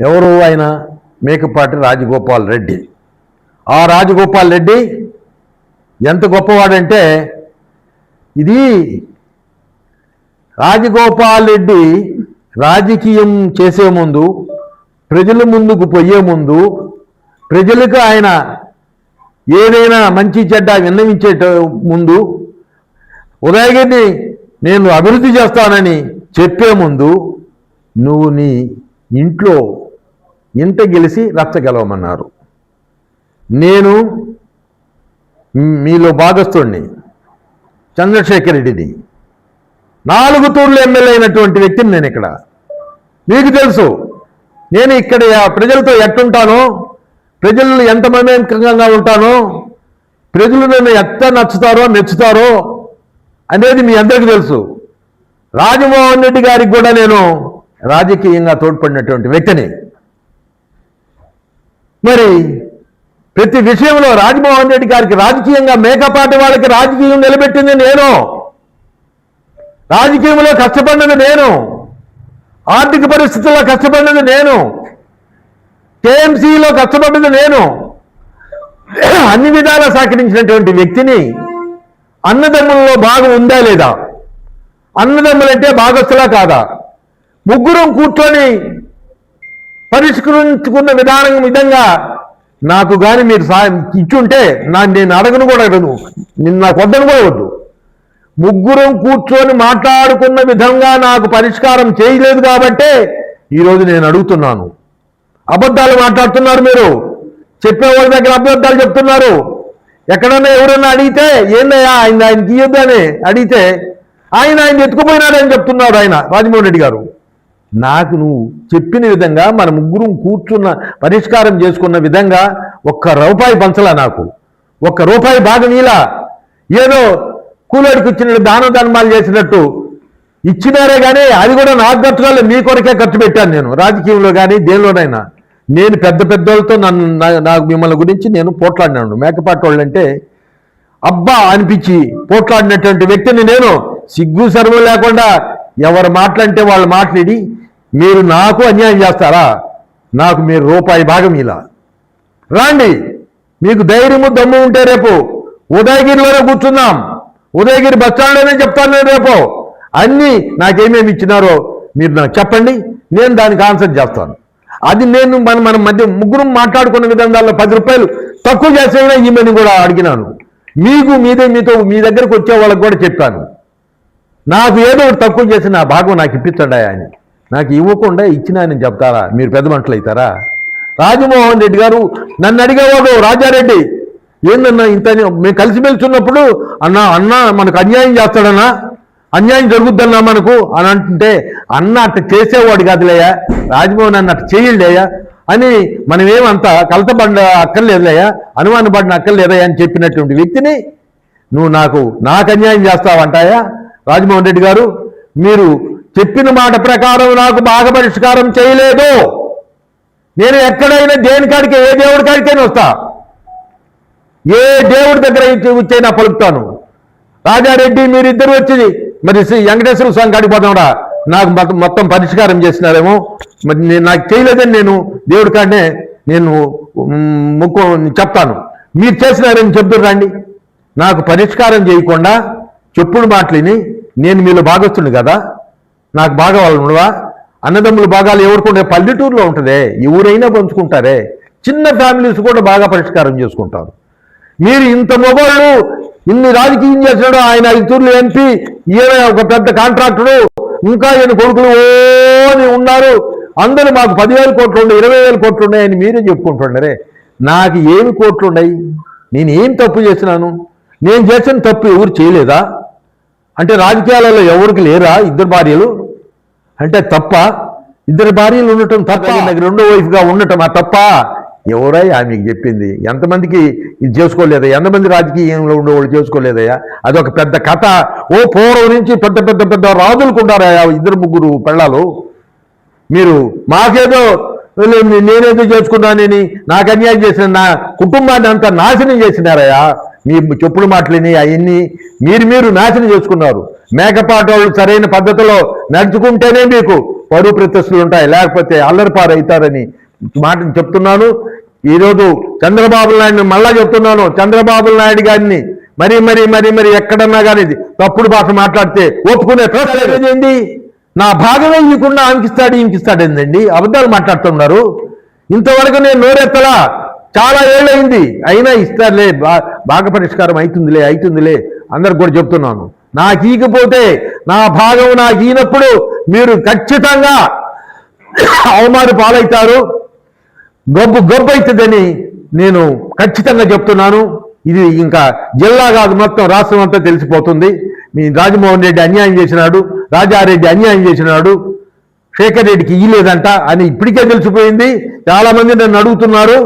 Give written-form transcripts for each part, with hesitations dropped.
ఎవరు ఆయన? మేకపాటి రాజగోపాల్ రెడ్డి. ఆ రాజగోపాల్ రెడ్డి ఎంత గొప్పవాడంటే, ఇది రాజగోపాల్ రెడ్డి రాజకీయం చేసే ముందు, ప్రజల ముందుకు పోయే ముందు, ప్రజలకు ఆయన ఏదైనా మంచి చెడ్డ విన్నవించే ముందు, ఉదయగిరిని నేను అభివృద్ధి చేస్తానని చెప్పే ముందు, నువ్వు నీ ఇంట్లో ఇంట గెలిచి రచ్చ గెలవమన్నారు. నేను మీలో భాగస్తుడిని, చంద్రశేఖర్ రెడ్డిని, 4 తూర్లు ఎమ్మెల్యే అయినటువంటి వ్యక్తిని నేను ఇక్కడ. మీకు తెలుసు నేను ఇక్కడ ప్రజలతో ఎట్టుంటానో, ప్రజలు ఎంత మమేకంగా ఉంటానో, ప్రజలు నన్ను ఎంత నచ్చుతారో మెచ్చుతారో అనేది మీ అందరికీ తెలుసు. రాజమోహన్ రెడ్డి గారికి కూడా నేను రాజకీయంగా తోడ్పడినటువంటి వ్యక్తిని. మరి ప్రతి విషయంలో రాజమోహన్ రెడ్డి గారికి రాజకీయంగా, మేకపాటి వాళ్ళకి రాజకీయం నిలబెట్టింది నేను, రాజకీయంలో కష్టపడినది నేను, ఆర్థిక పరిస్థితుల్లో కష్టపడినది నేను, కేఎంసీలో కష్టపడినది నేను, అన్ని విధాలా సహకరించినటువంటి వ్యక్తిని. అన్నదమ్ములలో భాగం ఉందా లేదా? అన్నదమ్ములంటే భాగస్తులా కాదా? ముగ్గురం కూర్చొని పరిష్కరించుకున్న విధంగా నాకు కానీ మీరు ఇచ్చుంటే నేను అడగను కూడా అడగను, నాకు వద్దను కూడా వద్దు. ముగ్గురం కూర్చొని మాట్లాడుకున్న విధంగా నాకు పరిష్కారం చేయలేదు కాబట్టే ఈరోజు నేను అడుగుతున్నాను. అబద్ధాలు మాట్లాడుతున్నారు మీరు, చెప్పేవాళ్ళ దగ్గర అబద్ధాలు చెప్తున్నారు. ఎక్కడన్నా ఎవరన్నా అడిగితే ఏందయ్యా ఆయనకి ఇయ్యొద్దని అడిగితే ఆయన ఎత్తుకుపోయినాడని చెప్తున్నాడు ఆయన రాజమోహన్ రెడ్డి గారు. నాకు నువ్వు చెప్పిన విధంగా మన ముగ్గురం కూర్చున్న పరిష్కారం చేసుకున్న విధంగా ₹1 పంచలా, నాకు ₹1 భాగం ఇలా ఏదో కూలోడికి ఇచ్చిన దాన ధర్మాలు చేసినట్టు ఇచ్చినారే కానీ అది కూడా నాకు ఖర్చుగా మీ కొరకే ఖర్చు పెట్టాను నేను. రాజకీయంలో కానీ దేనిలోనైనా నేను పెద్దోళ్ళతో నాకు మిమ్మల్ని గురించి నేను పోట్లాడినాను. మేకపాటి వాళ్ళంటే అబ్బా అనిపించి పోట్లాడినటువంటి వ్యక్తిని నేను. సిగ్గు సర్వం లేకుండా ఎవరు మాటలంటే వాళ్ళు మాట్లాడి మీరు నాకు అన్యాయం చేస్తారా? నాకు మీరు ₹1 భాగం ఇలా రాండి. మీకు ధైర్యము దమ్ము ఉంటే రేపు ఉదయగిరిలోనే కూర్చుందాం, ఉదయగిరి బస్ స్టాండ్లోనే చెప్తాను నేను. రేపు అన్నీ నాకేమేమి ఇచ్చినారో మీరు నాకు చెప్పండి, నేను దానికి ఆన్సర్ చేస్తాను. అది నేను మన మధ్య ముగ్గురం మాట్లాడుకున్న విధంగా ₹10 తక్కువ చేసేనా ఈమెని కూడా అడిగినాను. మీకు మీ దగ్గరకు వచ్చే వాళ్ళకి కూడా చెప్పాను, నాకు ఏదో ఒకటి తక్కువ చేసి నా భాగం నాకు ఇప్పించండి అని. నాకు ఇవ్వకుండా ఇచ్చినాయని చెప్తారా? మీరు పెద్ద మనుషులు అవుతారా? రాజమోహన్ రెడ్డి గారు నన్ను అడిగేవాడు, రాజారెడ్డి ఏందన్నా ఇంత మేము కలిసిమెలిసి ఉన్నప్పుడు అన్న మనకు అన్యాయం చేస్తాడన్నా, అన్యాయం జరుగుద్దన్నా మనకు అని అంటుంటే, అన్న అట్ట చేసేవాడు కాదులేయా, రాజమోహన్ అన్న అట్ట చేయలేయా అని మనమేమంత కలతపడ అక్కర్లేదులేయా, అనుమానపడిన అక్కర్లేదయా అని చెప్పినటువంటి వ్యక్తిని నువ్వు నాకు అన్యాయం చేస్తావంటాయా? రాజమోహన్ రెడ్డి గారు మీరు చెప్పిన మాట ప్రకారం నాకు బాగా పరిష్కారం చేయలేదు. నేను ఎక్కడైనా దేనికాడికి ఏ దేవుడి కాడికైనా వస్తా, ఏ దేవుడి దగ్గర వచ్చైనా పలుకుతాను. రాజారెడ్డి మీరిద్దరు వచ్చి మరి వెంకటేశ్వర స్వామి కాడికి పోతాడా, నాకు మొత్తం పరిష్కారం చేసినారేమో, మరి నాకు చేయలేదని నేను దేవుడి కాడనే నేను చెప్తాను. మీరు చేసినారని చెప్తురు రండి. నాకు పరిష్కారం చేయకుండా చెప్పుడు మాటలిని నేను మీలో భాగస్తుడు కదా, నాకు బాగా వాళ్ళు ఉండవా? అన్నదమ్ముల భాగాలు ఎవరుకుంటే పల్లెటూరులో ఉంటుందే, ఎవరైనా పంచుకుంటారే, చిన్న ఫ్యామిలీస్ కూడా బాగా పరిష్కారం చేసుకుంటారు. మీరు ఇంత మొగోళ్ళు ఇన్ని రాజకీయం చేసినాడు, ఆయన 5 తూర్లు ఎంపీ, ఈయన ఒక పెద్ద కాంట్రాక్టరు, ఇంకా ఈయన కొడుకులు ఓని ఉన్నారు, అందరూ మాకు 10,000 కోట్లు ఉన్నాయి, 20,000 కోట్లు ఉన్నాయని మీరే చెప్పుకుంటున్నారే. నాకు ఏమి కోట్లు ఉన్నాయి? నేను ఏం తప్పు చేసినాను? నేను చేసిన తప్పు ఎవరు చేయలేదా? అంటే రాజకీయాలలో ఎవరికి లేరా 2 భార్యలు? అంటే తప్ప? 2 భార్యలు ఉండటం తప్ప? నాకు 2వ వైఫ్గా ఉండటం ఆ తప్ప? ఎవరై మీకు చెప్పింది? ఎంతమందికి ఇది చేసుకోలేదా? ఎంతమంది రాజకీయంలో ఉండేవాళ్ళు చేసుకోలేదయ్యా? అదొక పెద్ద కథ. పూర్వం నుంచి పెద్ద రాజులకు ఉండారయ్యా 2-3 పెళ్ళాలు. మీరు మాకేదో నేనేదో చేసుకున్నానని నాకు అన్యాయం చేసిన నా కుటుంబాన్ని అంతా నాశనం చేసినారయ్యా. మీ చెప్పుడు మాటలని అవన్నీ మీరు నాశనం చేసుకున్నారు. మేకపాటి వాళ్ళు సరైన పద్ధతిలో నడుచుకుంటేనే మీకు పరువు ప్రతిష్టలు ఉంటాయి, లేకపోతే అల్లరిపారు అవుతారని మాటను చెప్తున్నాను. ఈరోజు చంద్రబాబు నాయుడిని మళ్ళా చెప్తున్నాను, చంద్రబాబు నాయుడు గారిని మరి ఎక్కడన్నా కానీ తప్పుడు భాష మాట్లాడితే ఒప్పుకునే ప్రశ్న ఏంది? నా భాగమే ఇవ్వకుండా ఇంకిస్తాడు ఏందండి? అబద్ధాలు మాట్లాడుతున్నారు. ఇంతవరకు నేను నోరెత్తలా, చాలా ఏళ్ళయింది, అయినా ఇస్తారులే, బాగా పరిష్కారం అవుతుందిలే అందరికి కూడా చెప్తున్నాను. నాకు ఈకపోతే నా భాగం నాకు ఈనప్పుడు మీరు ఖచ్చితంగా అవమాన పాలవుతారు, గబ్బు అవుతుందని నేను ఖచ్చితంగా చెప్తున్నాను. ఇది ఇంకా జిల్లా కాదు, మొత్తం రాష్ట్రం అంతా తెలిసిపోతుంది. మీ రాజమోహన్ రెడ్డి అన్యాయం చేసినాడు, రాజారెడ్డి అన్యాయం చేసినాడు, శేఖర్ రెడ్డికి ఇయ్యలేదంట అని ఇప్పటికే తెలిసిపోయింది. చాలా మంది నన్ను అడుగుతున్నారు,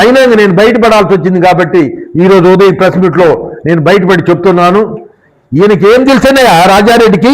అయినా నేను బయటపడాల్సి వచ్చింది కాబట్టి ఈరోజు ఉదయం ప్రెస్ మీట్లో నేను బయటపడి చెప్తున్నాను. ఈయనకి ఏం తెలుసనే రాజారెడ్డికి